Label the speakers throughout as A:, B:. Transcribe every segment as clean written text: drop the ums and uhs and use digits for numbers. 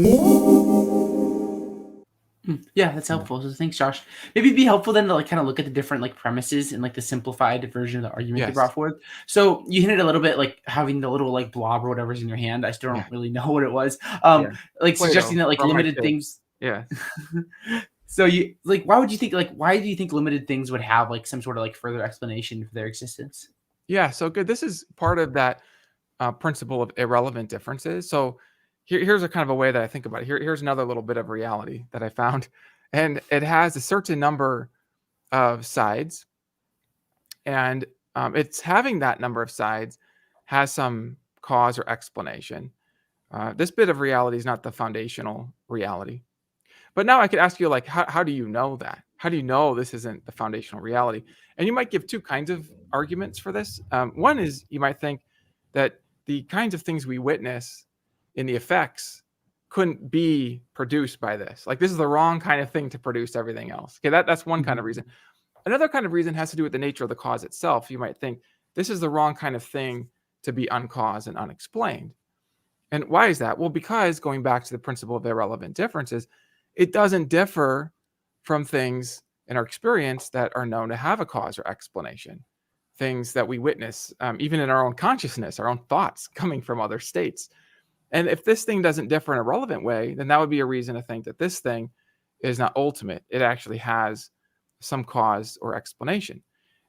A: Yeah, that's
B: Yeah.
A: helpful. So thanks, Josh. Maybe it'd be helpful then to like kind of look at the different like premises and like the simplified version of the argument they
B: Yes.
A: brought forth. So you hinted a little bit like having the little like blob or whatever's in your hand. I still
B: Yeah.
A: don't really know what it was.
B: Yeah.
A: Like suggesting
B: Play-Doh
A: that like
B: from my
A: limited
B: kid.
A: things.
B: Yes.
A: So you like why would you think like why do you think limited things would have like some sort of like further explanation for their existence?
B: Yeah. So good. This is part of that principle of irrelevant differences. So here's a kind of a way that I think about it. Here's another little bit of reality that I found, and it has a certain number of sides, and it's having that number of sides has some cause or explanation. This bit of reality is not the foundational reality. But now I could ask you, like, how do you know that? How do you know this isn't the foundational reality? And you might give two kinds of arguments for this. One is you might think that the kinds of things we witness in the effects couldn't be produced by this. Like, this is the wrong kind of thing to produce everything else. Okay, that's one kind of
A: Mhm.
B: reason. Another kind of reason has to do with the nature of the cause itself. You might think this is the wrong kind of thing to be uncaused and unexplained. And why is that? Well, because going back to the principle of irrelevant differences, it doesn't differ from things in our experience that are known to have a cause or explanation. Things that we witness, even in our own consciousness, our own thoughts coming from other states. And if this thing doesn't differ in a relevant way, then that would be a reason to think that this thing is not ultimate. It actually has some cause or explanation.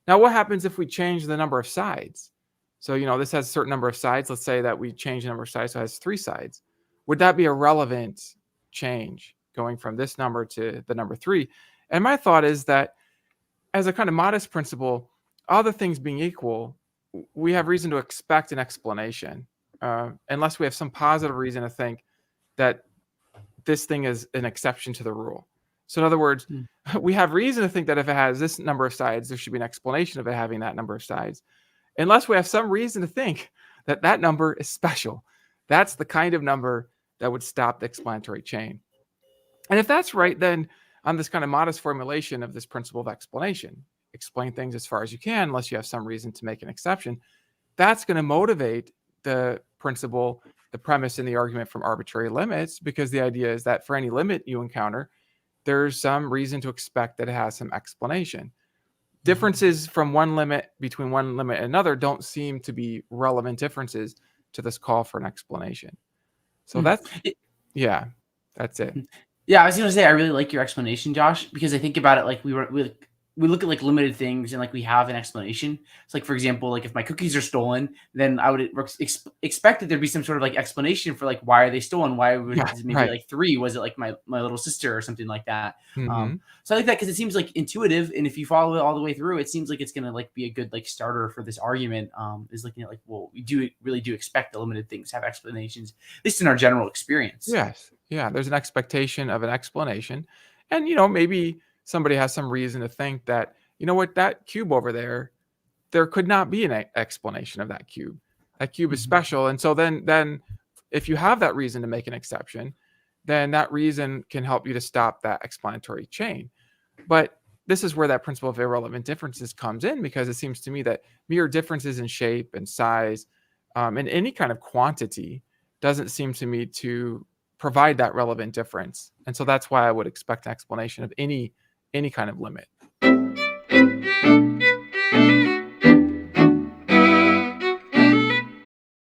B: Now, what happens if we change the number of sides? So, this has a certain number of sides. Let's say that we change the number of sides, so it has 3 sides. Would that be a relevant change going from this number to the number 3? And my thought is that as a kind of modest principle, other things being equal, we have reason to expect an explanation, unless we have some positive reason to think that this thing is an exception to the rule. So in other words,
A: Mm.
B: we have reason to think that if it has this number of sides, there should be an explanation of it having that number of sides, unless we have some reason to think that that number is special. That's the kind of number that would stop the explanatory chain. And if that's right, then on this kind of modest formulation of this principle of explanation, explain things as far as you can, unless you have some reason to make an exception, that's going to motivate the principle, the premise in the argument from arbitrary limits, because the idea is that for any limit you encounter, there's some reason to expect that it has some explanation. Differences from one limit between one limit and another don't seem to be relevant differences to this call for an explanation. So
A: Mm.
B: that's, yeah, that's it.
A: Yeah, I was gonna say I really like your explanation, Josh, because I think about it like we look at like limited things and like we have an explanation. It's like for example, like if my cookies are stolen, then I would expect that there'd be some sort of like explanation for like why are they stolen? Why would
B: Yeah,
A: is it maybe
B: right.
A: like three? Was it like my little sister or something like that?
B: Hmm.
A: So I like that because it seems like intuitive, and if you follow it all the way through, it seems like it's gonna like be a good like starter for this argument. Is looking at like well, we do really do expect the limited things to have explanations, at least in our general experience.
B: Yes. Yeah. There's an expectation of an explanation. And, maybe somebody has some reason to think that, what, that cube over there could not be an explanation of that cube. That cube is
A: Mhm.
B: special. And so then if you have that reason to make an exception, then that reason can help you to stop that explanatory chain. But this is where that principle of irrelevant differences comes in, because it seems to me that mere differences in shape and size, and any kind of quantity, doesn't seem to me to provide that relevant difference. And so that's why I would expect an explanation of any kind of limit.